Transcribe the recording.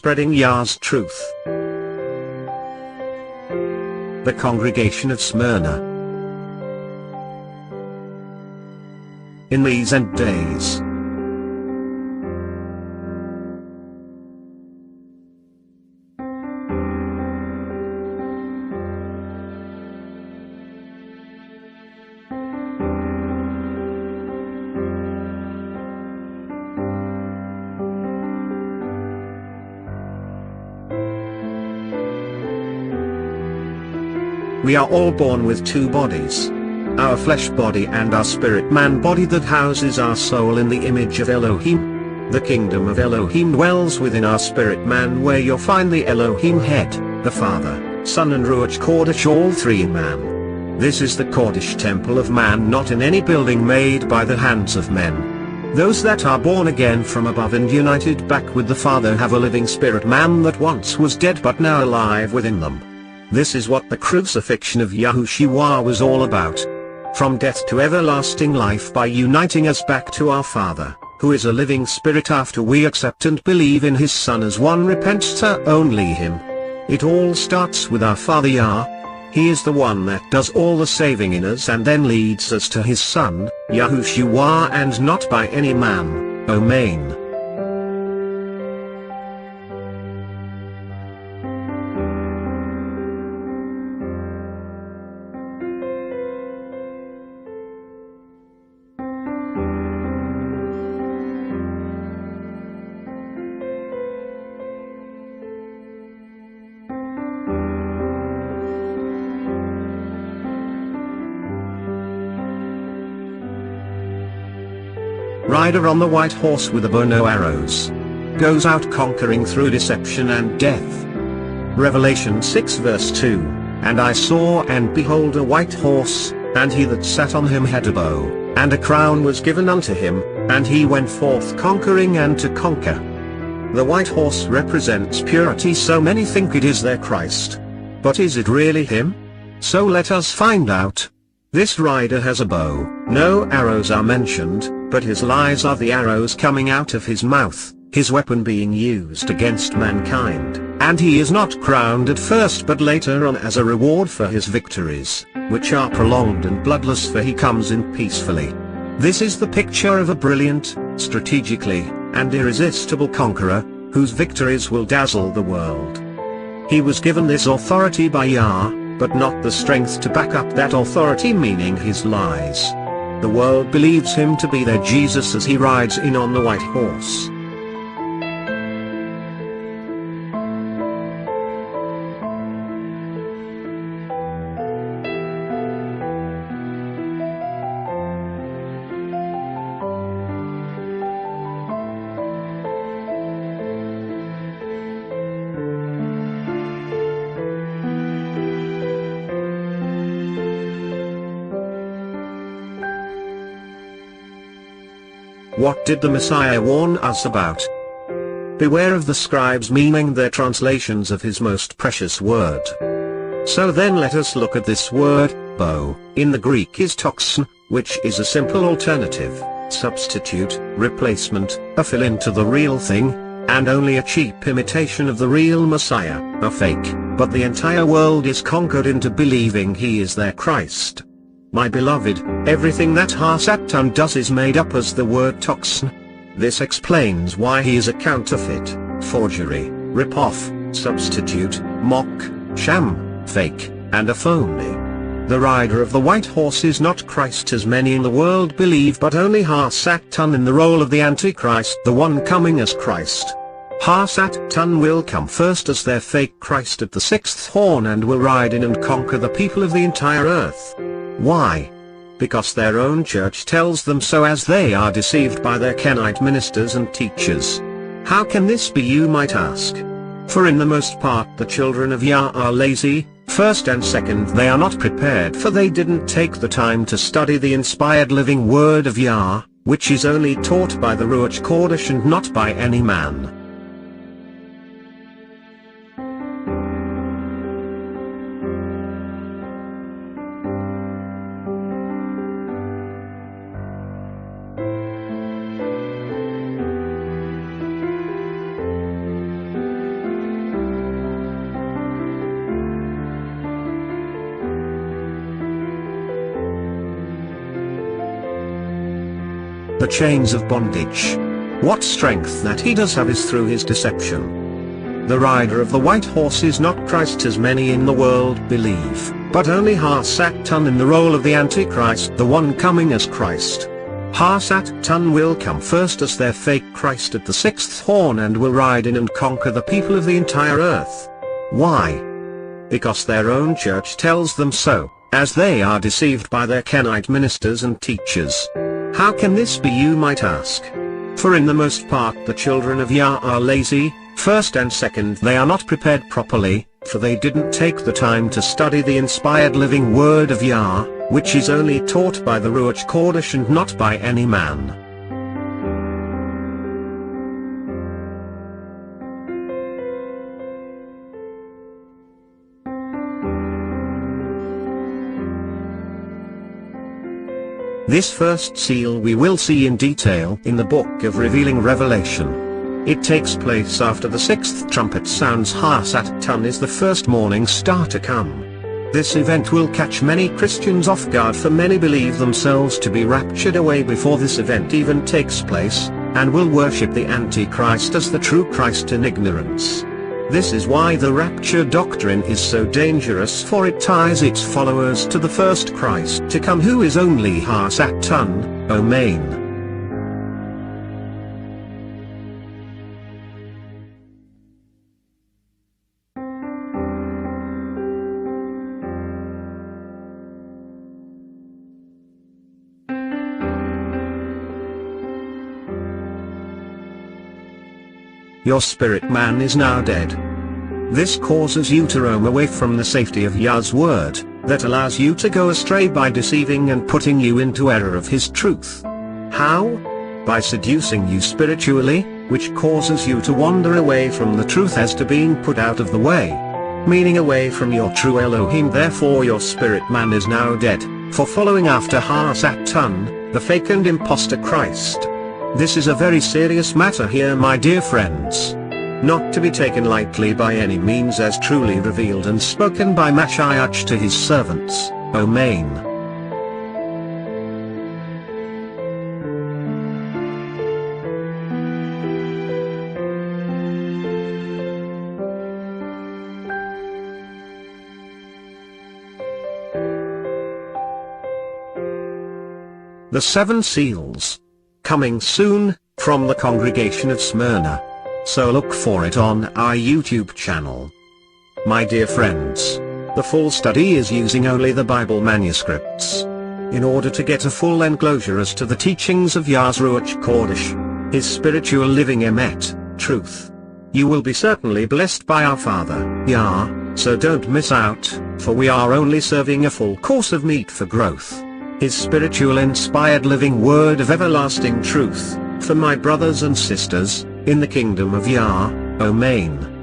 spreading Yah's truth. The congregation of Smyrna. In these end days, we are all born with two bodies. Our flesh body and our spirit man body that houses our soul in the image of Elohim. The kingdom of Elohim dwells within our spirit man, where you'll find the Elohim head, the Father, Son and Ruach Kodesh, all three in man. This is the Kodesh temple of man, not in any building made by the hands of men. Those that are born again from above and united back with the Father have a living spirit man that once was dead but now alive within them. This is what the crucifixion of Yahushua was all about. From death to everlasting life, by uniting us back to our Father, who is a living spirit after we accept and believe in His Son as one, repent to only Him. It all starts with our Father Yah. He is the one that does all the saving in us and then leads us to His Son, Yahushua, and not by any man, Omain. Rider on the white horse with a bow, no arrows. Goes out conquering through deception and death. Revelation 6 verse 2, And I saw and behold a white horse, and he that sat on him had a bow, and a crown was given unto him, and he went forth conquering and to conquer. The white horse represents purity, so many think it is their Christ. But is it really him? So let us find out. This rider has a bow, no arrows are mentioned, but his lies are the arrows coming out of his mouth, his weapon being used against mankind, and he is not crowned at first but later on as a reward for his victories, which are prolonged and bloodless, for he comes in peacefully. This is the picture of a brilliant, strategically, and irresistible conqueror, whose victories will dazzle the world. He was given this authority by Yah, but not the strength to back up that authority, meaning his lies. The world believes him to be their Jesus as he rides in on the white horse. What did the Messiah warn us about? Beware of the scribes, meaning their translations of his most precious word. So then let us look at this word, bow. In the Greek is toxin, which is a simple alternative, substitute, replacement, a fill-in to the real thing, and only a cheap imitation of the real Messiah, a fake. But the entire world is conquered into believing he is their Christ. My beloved, everything that Satan does is made up as the word toxin. This explains why he is a counterfeit, forgery, rip-off, substitute, mock, sham, fake, and a phony. The rider of the white horse is not Christ as many in the world believe, but only Satan in the role of the Antichrist, the one coming as Christ. Satan will come first as their fake Christ at the sixth horn and will ride in and conquer the people of the entire earth. Why? Because their own church tells them so, as they are deceived by their Kenite ministers and teachers. How can this be, you might ask? For in the most part the children of Yah are lazy. First and second, they are not prepared, for they didn't take the time to study the inspired living word of Yah, which is only taught by the Ruach Kodesh and not by any man. the chains of bondage. What strength that he does have is through his deception. The rider of the white horse is not Christ as many in the world believe, but only Satan in the role of the Antichrist, the one coming as Christ. Satan will come first as their fake Christ at the sixth horn and will ride in and conquer the people of the entire earth. Why? Because their own church tells them so, as they are deceived by their Kenite ministers and teachers. How can this be, you might ask? For in the most part the children of Yah are lazy. First and second, they are not prepared properly, for they didn't take the time to study the inspired living word of Yah, which is only taught by the Ruach Kodesh and not by any man. This first seal we will see in detail in the book of Revealing Revelation. It takes place after the sixth trumpet sounds. Satan is the first morning star to come. This event will catch many Christians off guard, for many believe themselves to be raptured away before this event even takes place, and will worship the Antichrist as the true Christ in ignorance. This is why the rapture doctrine is so dangerous, for it ties its followers to the first Christ to come, who is only Satan, Omain. Your spirit man is now dead. This causes you to roam away from the safety of Yah's word, that allows you to go astray by deceiving and putting you into error of his truth. How? By seducing you spiritually, which causes you to wander away from the truth as to being put out of the way. Meaning away from your true Elohim. Therefore your spirit man is now dead, for following after Satan, the fake and impostor Christ. This is a very serious matter here, my dear friends. Not to be taken lightly by any means, as truly revealed and spoken by Mashiach to his servants, Omain. The seven seals. Coming soon, from the congregation of Smyrna. So look for it on our YouTube channel. My dear friends, the full study is using only the Bible manuscripts. In order to get a full enclosure as to the teachings of Yah's Ruach Kodesh, his spiritual living emet, truth. You will be certainly blessed by our Father, Yah, so don't miss out, for we are only serving a full course of meat for growth. His spiritual inspired living word of everlasting truth, for my brothers and sisters, in the kingdom of Yah, Omain.